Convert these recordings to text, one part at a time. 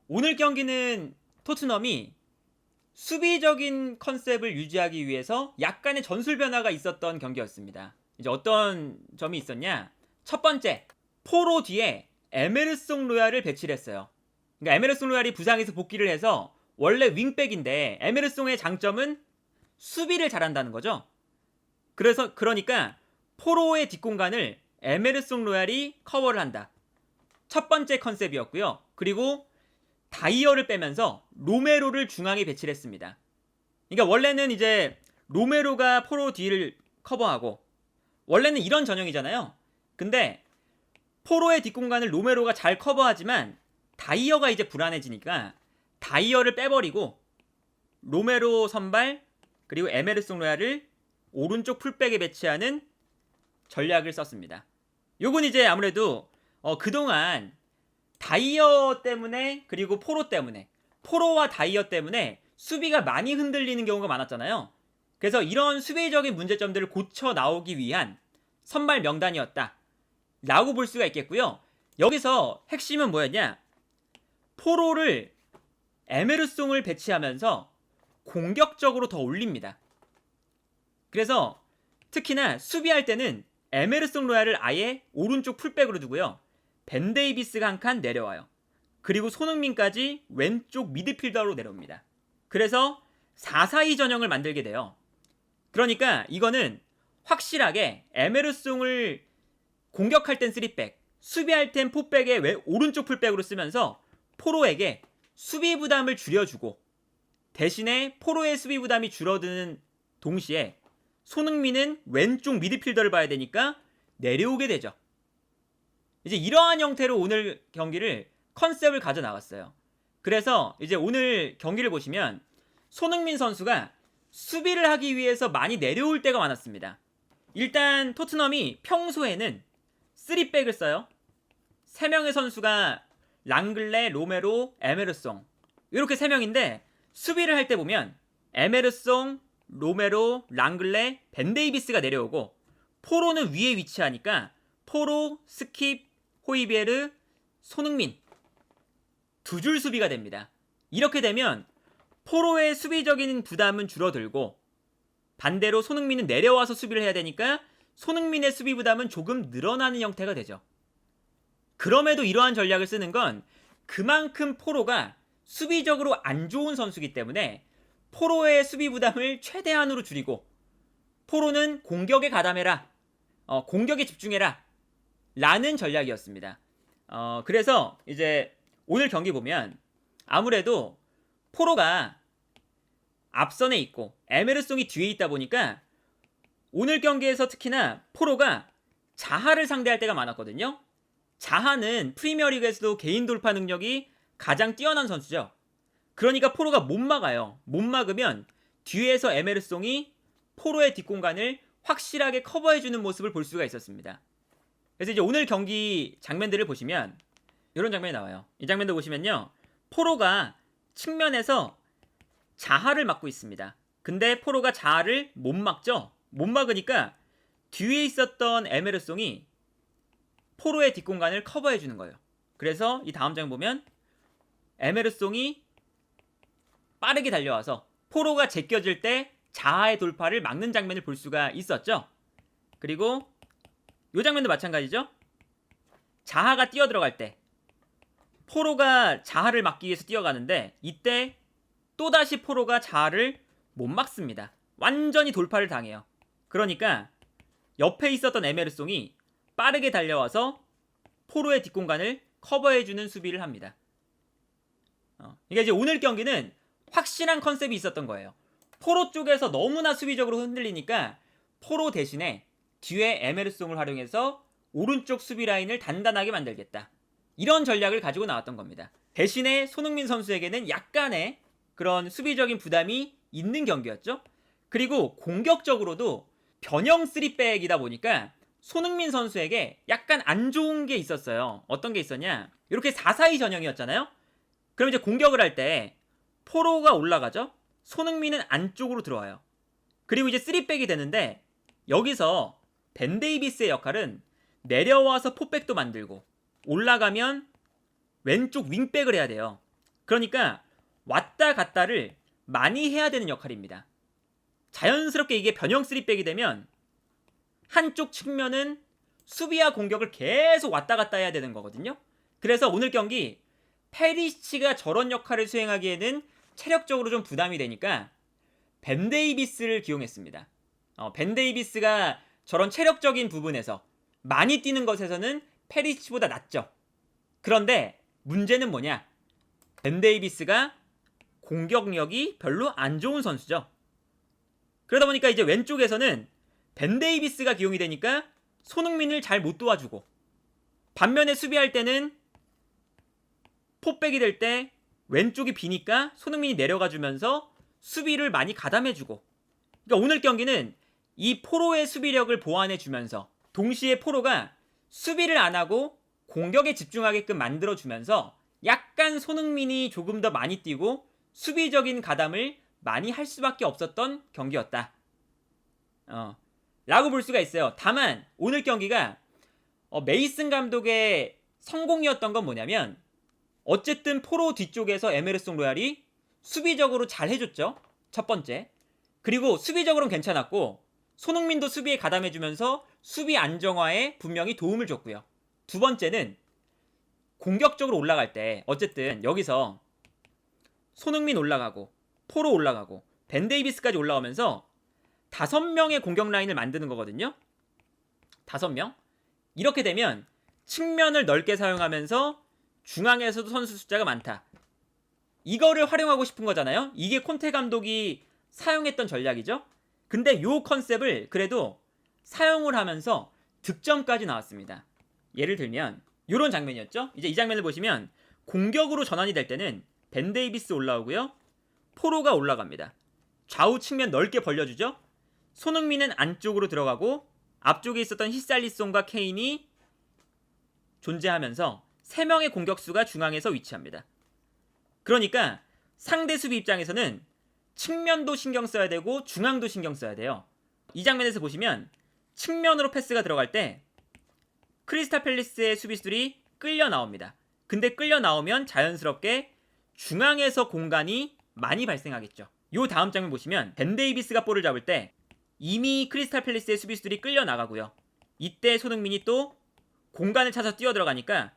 오늘 경기는 토트넘이 수비적인 컨셉을 유지하기 위해서 약간의 전술 변화가 있었던 경기였습니다. 이제 어떤 점이 있었냐? 첫 번째, 포로 뒤에 에메르송 로얄을 배치를 했어요. 그러니까 에메르송 로얄이 부상에서 복귀를 해서 원래 윙백인데 에메르송의 장점은 수비를 잘한다는 거죠. 그러니까 포로의 뒷공간을 에메르송 로얄이 커버를 한다. 첫 번째 컨셉이었고요. 그리고 다이어를 빼면서 로메로를 중앙에 배치를 했습니다. 그러니까 원래는 이제 로메로가 포로 뒤를 커버하고 원래는 이런 전형이잖아요. 근데 포로의 뒷공간을 로메로가 잘 커버하지만 다이어가 이제 불안해지니까 다이어를 빼버리고 로메로 선발 그리고 에메르송 로얄을 오른쪽 풀백에 배치하는 전략을 썼습니다. 요건 이제 아무래도 그동안 다이어 때문에 그리고 포로 때문에 포로와 다이어 때문에 수비가 많이 흔들리는 경우가 많았잖아요. 그래서 이런 수비적인 문제점들을 고쳐 나오기 위한 선발 명단이었다 라고 볼 수가 있겠고요. 여기서 핵심은 뭐였냐? 포로를 에메르송을 배치하면서 공격적으로 더 올립니다. 그래서 특히나 수비할 때는 에메르송 로얄을 아예 오른쪽 풀백으로 두고요. 벤 데이비스가 한 칸 내려와요. 그리고 손흥민까지 왼쪽 미드필더로 내려옵니다. 그래서 4-4-2 전형을 만들게 돼요. 그러니까 이거는 확실하게 에메르송을 공격할 땐 3백, 수비할 땐 4백의 오른쪽 풀백으로 쓰면서 포로에게 수비 부담을 줄여주고 대신에 포로의 수비 부담이 줄어드는 동시에 손흥민은 왼쪽 미드필더를 봐야 되니까 내려오게 되죠. 이제 이러한 형태로 오늘 경기를 컨셉을 가져 나갔어요. 그래서 이제 오늘 경기를 보시면 손흥민 선수가 수비를 하기 위해서 많이 내려올 때가 많았습니다. 일단 토트넘이 평소에는 3백을 써요. 3명의 선수가 랑글레, 로메로, 에메르송 이렇게 3명인데 수비를 할 때 보면 에메르송, 로메로, 랑글레, 벤 데이비스가 내려오고 포로는 위에 위치하니까 포로, 스킵, 호이베르, 손흥민 두 줄 수비가 됩니다. 이렇게 되면 포로의 수비적인 부담은 줄어들고 반대로 손흥민은 내려와서 수비를 해야 되니까 손흥민의 수비 부담은 조금 늘어나는 형태가 되죠. 그럼에도 이러한 전략을 쓰는 건 그만큼 포로가 수비적으로 안 좋은 선수이기 때문에 포로의 수비 부담을 최대한으로 줄이고 포로는 공격에 가담해라, 공격에 집중해라 라는 전략이었습니다. 그래서 이제 오늘 경기 보면 아무래도 포로가 앞선에 있고 에메르송이 뒤에 있다 보니까 오늘 경기에서 특히나 포로가 자하를 상대할 때가 많았거든요. 자하는 프리미어리그에서도 개인 돌파 능력이 가장 뛰어난 선수죠. 그러니까 포로가 못 막아요. 못 막으면 뒤에서 에메르송이 포로의 뒷공간을 확실하게 커버해주는 모습을 볼 수가 있었습니다. 그래서 이제 오늘 경기 장면들을 보시면 이런 장면이 나와요. 이 장면들 보시면요. 포로가 측면에서 자하를 막고 있습니다. 근데 포로가 자하를 못 막죠. 못 막으니까 뒤에 있었던 에메르송이 포로의 뒷공간을 커버해주는 거예요. 그래서 이 다음 장면 보면 에메르송이 빠르게 달려와서 포로가 제껴질 때 자하의 돌파를 막는 장면을 볼 수가 있었죠. 그리고 이 장면도 마찬가지죠. 자하가 뛰어들어갈 때 포로가 자하를 막기 위해서 뛰어가는데 이때 또다시 포로가 자하를 못 막습니다. 완전히 돌파를 당해요. 그러니까 옆에 있었던 에메르송이 빠르게 달려와서 포로의 뒷공간을 커버해주는 수비를 합니다. 그러니까 이제 오늘 경기는 확실한 컨셉이 있었던 거예요. 포로 쪽에서 너무나 수비적으로 흔들리니까 포로 대신에 뒤에 에메르송을 활용해서 오른쪽 수비 라인을 단단하게 만들겠다. 이런 전략을 가지고 나왔던 겁니다. 대신에 손흥민 선수에게는 약간의 그런 수비적인 부담이 있는 경기였죠. 그리고 공격적으로도 변형 3백이다 보니까 손흥민 선수에게 약간 안 좋은 게 있었어요. 어떤 게 있었냐? 이렇게 4-4-2 전형이었잖아요. 그럼 이제 공격을 할 때 포로가 올라가죠. 손흥민은 안쪽으로 들어와요. 그리고 이제 3백이 되는데 여기서 벤 데이비스의 역할은 내려와서 포백도 만들고 올라가면 왼쪽 윙백을 해야 돼요. 그러니까 왔다 갔다를 많이 해야 되는 역할입니다. 자연스럽게 이게 변형 3백이 되면 한쪽 측면은 수비와 공격을 계속 왔다 갔다 해야 되는 거거든요. 그래서 오늘 경기 페리시치가 저런 역할을 수행하기에는 체력적으로 좀 부담이 되니까 벤 데이비스를 기용했습니다. 벤 데이비스가 저런 체력적인 부분에서 많이 뛰는 것에서는 페리시치보다 낫죠. 그런데 문제는 뭐냐? 벤 데이비스가 공격력이 별로 안 좋은 선수죠. 그러다 보니까 이제 왼쪽에서는 벤 데이비스가 기용이 되니까 손흥민을 잘 못 도와주고, 반면에 수비할 때는 포백이 될 때 왼쪽이 비니까 손흥민이 내려가 주면서 수비를 많이 가담해주고, 그러니까 오늘 경기는 이 포로의 수비력을 보완해 주면서 동시에 포로가 수비를 안 하고 공격에 집중하게끔 만들어 주면서 약간 손흥민이 조금 더 많이 뛰고 수비적인 가담을 많이 할 수밖에 없었던 경기였다. 라고 볼 수가 있어요. 다만 오늘 경기가 메이슨 감독의 성공이었던 건 뭐냐면, 어쨌든 포로 뒤쪽에서 에메르송 로얄이 수비적으로 잘 해줬죠. 첫 번째. 그리고 수비적으로는 괜찮았고 손흥민도 수비에 가담해주면서 수비 안정화에 분명히 도움을 줬고요. 두 번째는 공격적으로 올라갈 때 어쨌든 여기서 손흥민 올라가고 포로 올라가고 벤 데이비스까지 올라오면서 5명의 공격 라인을 만드는 거거든요. 5명? 이렇게 되면 측면을 넓게 사용하면서 중앙에서도 선수 숫자가 많다. 이거를 활용하고 싶은 거잖아요. 이게 콘테 감독이 사용했던 전략이죠. 근데 요 컨셉을 그래도 사용을 하면서 득점까지 나왔습니다. 예를 들면 요런 장면이었죠. 이제 이 장면을 보시면 공격으로 전환이 될 때는 벤 데이비스 올라오고요. 포로가 올라갑니다. 좌우 측면 넓게 벌려주죠. 손흥민은 안쪽으로 들어가고 앞쪽에 있었던 히샬리송과 케인이 존재하면서 3명의 공격수가 중앙에서 위치합니다. 그러니까 상대 수비 입장에서는 측면도 신경 써야 되고 중앙도 신경 써야 돼요. 이 장면에서 보시면 측면으로 패스가 들어갈 때 크리스탈 팰리스의 수비수들이 끌려 나옵니다. 근데 끌려 나오면 자연스럽게 중앙에서 공간이 많이 발생하겠죠. 요 다음 장면 보시면 벤 데이비스가 볼을 잡을 때 이미 크리스탈 팰리스의 수비수들이 끌려 나가고요. 이때 손흥민이 또 공간을 찾아 뛰어 들어가니까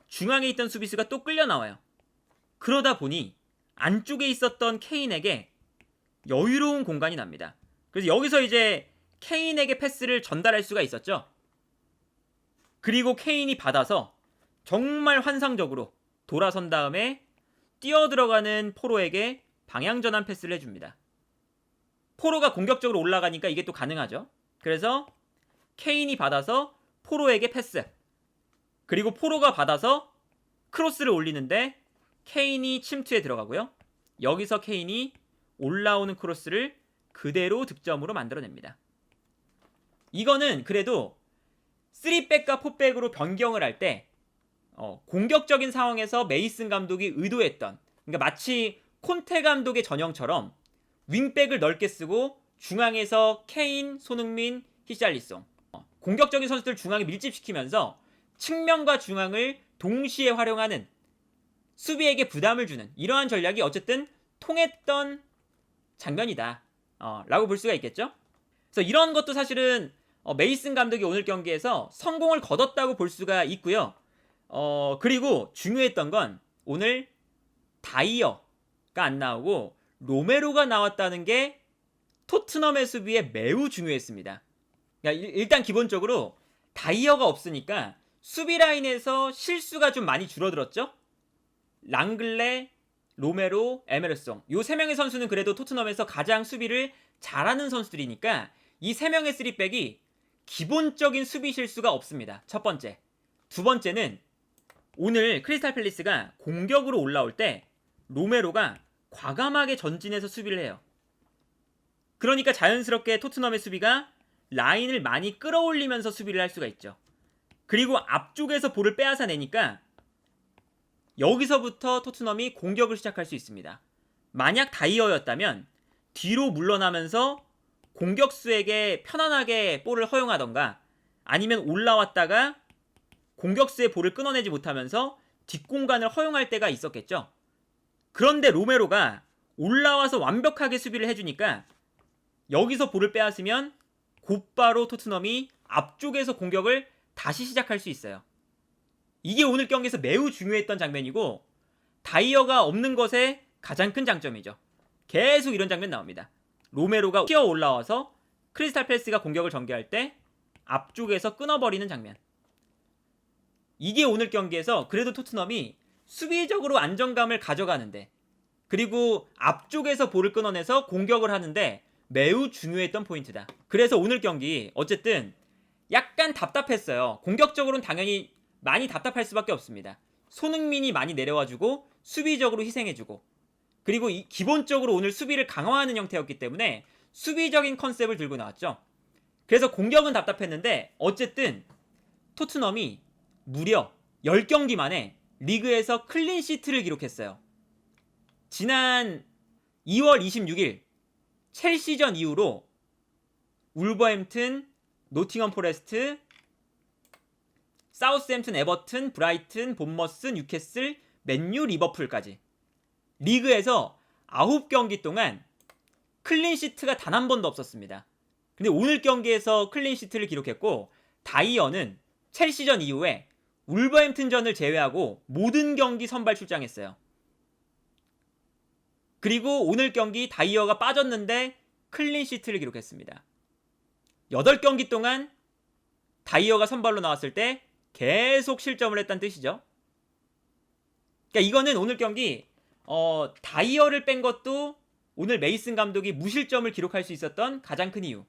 중앙에 있던 수비수가 또 끌려 나와요. 그러다 보니 안쪽에 있었던 케인에게 여유로운 공간이 납니다. 그래서 여기서 이제 케인에게 패스를 전달할 수가 있었죠. 그리고 케인이 받아서 정말 환상적으로 돌아선 다음에 뛰어 들어가는 포로에게 방향 전환 패스를 해줍니다. 포로가 공격적으로 올라가니까 이게 또 가능하죠. 그래서 케인이 받아서 포로에게 패스, 그리고 포로가 받아서 크로스를 올리는데 케인이 침투에 들어가고요. 여기서 케인이 올라오는 크로스를 그대로 득점으로 만들어냅니다. 이거는 그래도 3백과 4백으로 변경을 할 때 공격적인 상황에서 메이슨 감독이 의도했던, 그러니까 마치 콘테 감독의 전형처럼 윙백을 넓게 쓰고 중앙에서 케인, 손흥민, 히샬리송, 공격적인 선수들 중앙에 밀집시키면서 측면과 중앙을 동시에 활용하는, 수비에게 부담을 주는 이러한 전략이 어쨌든 통했던 장면이다 라고 볼 수가 있겠죠. 그래서 이런 것도 사실은 메이슨 감독이 오늘 경기에서 성공을 거뒀다고 볼 수가 있고요. 그리고 중요했던 건 오늘 다이어가 안 나오고 로메로가 나왔다는 게 토트넘의 수비에 매우 중요했습니다. 그러니까 일단 기본적으로 다이어가 없으니까 수비 라인에서 실수가 좀 많이 줄어들었죠. 랑글레, 로메로, 에메르송, 요 3명의 선수는 그래도 토트넘에서 가장 수비를 잘하는 선수들이니까 이 3명의 3백이 기본적인 수비 실수가 없습니다. 첫 번째. 두 번째는 오늘 크리스탈 팰리스가 공격으로 올라올 때 로메로가 과감하게 전진해서 수비를 해요. 그러니까 자연스럽게 토트넘의 수비가 라인을 많이 끌어올리면서 수비를 할 수가 있죠. 그리고 앞쪽에서 볼을 빼앗아내니까 여기서부터 토트넘이 공격을 시작할 수 있습니다. 만약 다이어였다면 뒤로 물러나면서 공격수에게 편안하게 볼을 허용하던가, 아니면 올라왔다가 공격수의 볼을 끊어내지 못하면서 뒷공간을 허용할 때가 있었겠죠. 그런데 로메로가 올라와서 완벽하게 수비를 해주니까 여기서 볼을 빼앗으면 곧바로 토트넘이 앞쪽에서 공격을 다시 시작할 수 있어요. 이게 오늘 경기에서 매우 중요했던 장면이고 다이어가 없는 것의 가장 큰 장점이죠. 계속 이런 장면 나옵니다. 로메로가 튀어 올라와서 크리스탈 팰리스가 공격을 전개할 때 앞쪽에서 끊어버리는 장면. 이게 오늘 경기에서 그래도 토트넘이 수비적으로 안정감을 가져가는데, 그리고 앞쪽에서 볼을 끊어내서 공격을 하는데 매우 중요했던 포인트다. 그래서 오늘 경기 어쨌든 약간 답답했어요. 공격적으로는 당연히 많이 답답할 수밖에 없습니다. 손흥민이 많이 내려와주고 수비적으로 희생해주고, 그리고 기본적으로 오늘 수비를 강화하는 형태였기 때문에 수비적인 컨셉을 들고 나왔죠. 그래서 공격은 답답했는데 어쨌든 토트넘이 무려 10경기 만에 리그에서 클린시트를 기록했어요. 지난 2월 26일 첼시전 이후로 울버햄튼, 노팅엄 포레스트, 사우스햄튼, 에버튼, 브라이튼, 본머스, 뉴캐슬, 맨유, 리버풀까지 리그에서 9경기 동안 클린시트가 단 한 번도 없었습니다. 근데 오늘 경기에서 클린시트를 기록했고, 다이어는 첼시전 이후에 울버햄튼전을 제외하고 모든 경기 선발 출장했어요. 그리고 오늘 경기 다이어가 빠졌는데 클린시트를 기록했습니다. 8경기 동안 다이어가 선발로 나왔을 때 계속 실점을 했다는 뜻이죠. 그러니까 이거는 오늘 경기 다이어를 뺀 것도 오늘 메이슨 감독이 무실점을 기록할 수 있었던 가장 큰 이유.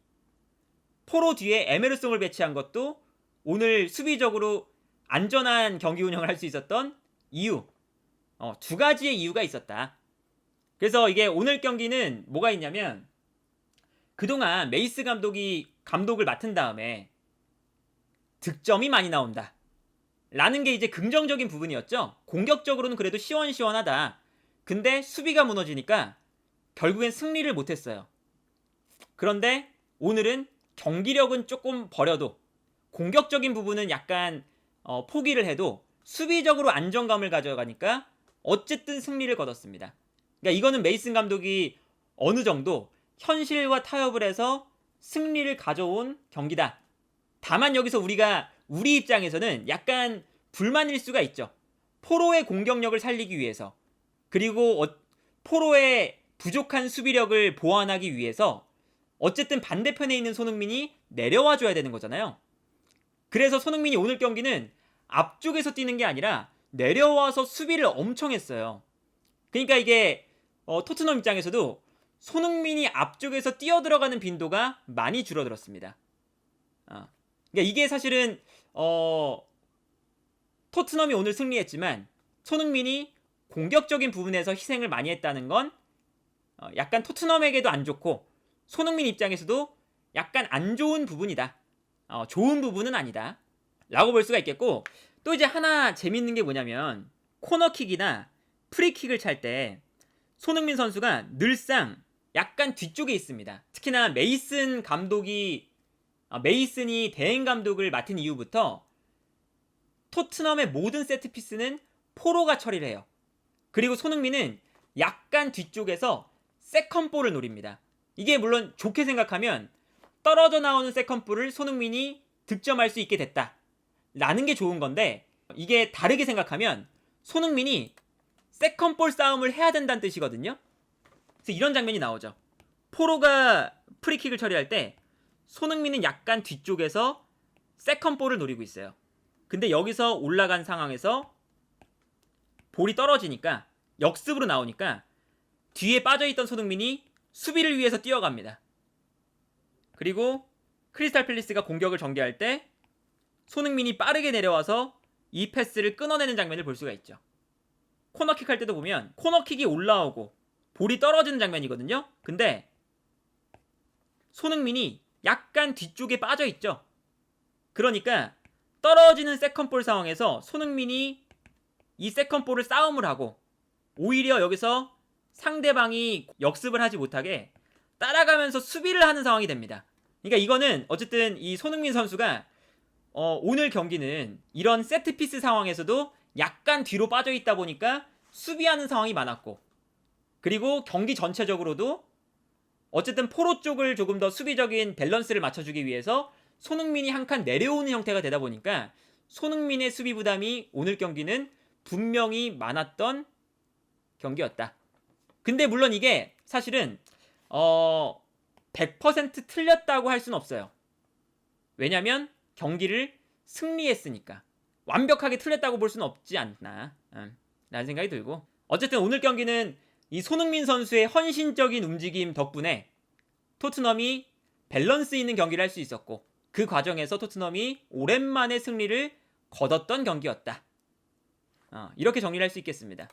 포로 뒤에 에메르송을 배치한 것도 오늘 수비적으로 안전한 경기 운영을 할 수 있었던 이유. 두 가지의 이유가 있었다. 그래서 이게 오늘 경기는 뭐가 있냐면, 그동안 메이스 감독이 감독을 맡은 다음에 득점이 많이 나온다 라는 게 이제 긍정적인 부분이었죠. 공격적으로는 그래도 시원시원하다. 근데 수비가 무너지니까 결국엔 승리를 못했어요. 그런데 오늘은 경기력은 조금 버려도, 공격적인 부분은 약간 포기를 해도 수비적으로 안정감을 가져가니까 어쨌든 승리를 거뒀습니다. 그러니까 이거는 메이슨 감독이 어느 정도 현실과 타협을 해서 승리를 가져온 경기다. 다만 여기서 우리 입장에서는 약간 불만일 수가 있죠. 포로의 공격력을 살리기 위해서, 그리고 포로의 부족한 수비력을 보완하기 위해서 어쨌든 반대편에 있는 손흥민이 내려와 줘야 되는 거잖아요. 그래서 손흥민이 오늘 경기는 앞쪽에서 뛰는 게 아니라 내려와서 수비를 엄청 했어요. 그러니까 이게 토트넘 입장에서도 손흥민이 앞쪽에서 뛰어들어가는 빈도가 많이 줄어들었습니다. 그러니까 이게 사실은 토트넘이 오늘 승리했지만 손흥민이 공격적인 부분에서 희생을 많이 했다는 건 약간 토트넘에게도 안 좋고 손흥민 입장에서도 약간 안 좋은 부분이다. 좋은 부분은 아니다 라고 볼 수가 있겠고, 또 이제 하나 재밌는 게 뭐냐면, 코너킥이나 프리킥을 찰 때 손흥민 선수가 늘상 약간 뒤쪽에 있습니다. 특히나 메이슨이 대행 감독을 맡은 이후부터 토트넘의 모든 세트피스는 포로가 처리를 해요. 그리고 손흥민은 약간 뒤쪽에서 세컨볼을 노립니다. 이게 물론 좋게 생각하면 떨어져 나오는 세컨볼을 손흥민이 득점할 수 있게 됐다 라는 게 좋은 건데, 이게 다르게 생각하면 손흥민이 세컨볼 싸움을 해야 된다는 뜻이거든요. 그래서 이런 장면이 나오죠. 포로가 프리킥을 처리할 때 손흥민은 약간 뒤쪽에서 세컨볼을 노리고 있어요. 근데 여기서 올라간 상황에서 볼이 떨어지니까, 역습으로 나오니까 뒤에 빠져있던 손흥민이 수비를 위해서 뛰어갑니다. 그리고 크리스탈 팰리스가 공격을 전개할 때 손흥민이 빠르게 내려와서 이 패스를 끊어내는 장면을 볼 수가 있죠. 코너킥 할 때도 보면 코너킥이 올라오고 볼이 떨어지는 장면이거든요. 근데 손흥민이 약간 뒤쪽에 빠져있죠. 그러니까 떨어지는 세컨볼 상황에서 손흥민이 이 세컨볼을 싸움을 하고, 오히려 여기서 상대방이 역습을 하지 못하게 따라가면서 수비를 하는 상황이 됩니다. 그러니까 이거는 어쨌든 이 손흥민 선수가 오늘 경기는 이런 세트피스 상황에서도 약간 뒤로 빠져있다 보니까 수비하는 상황이 많았고, 그리고 경기 전체적으로도 어쨌든 포로 쪽을 조금 더 수비적인 밸런스를 맞춰주기 위해서 손흥민이 한 칸 내려오는 형태가 되다 보니까 손흥민의 수비 부담이 오늘 경기는 분명히 많았던 경기였다. 근데 물론 이게 사실은 100% 틀렸다고 할 수는 없어요. 왜냐면 경기를 승리했으니까. 완벽하게 틀렸다고 볼 수는 없지 않나 라는 생각이 들고, 어쨌든 오늘 경기는 이 손흥민 선수의 헌신적인 움직임 덕분에 토트넘이 밸런스 있는 경기를 할 수 있었고, 그 과정에서 토트넘이 오랜만에 승리를 거뒀던 경기였다. 이렇게 정리를 할 수 있겠습니다.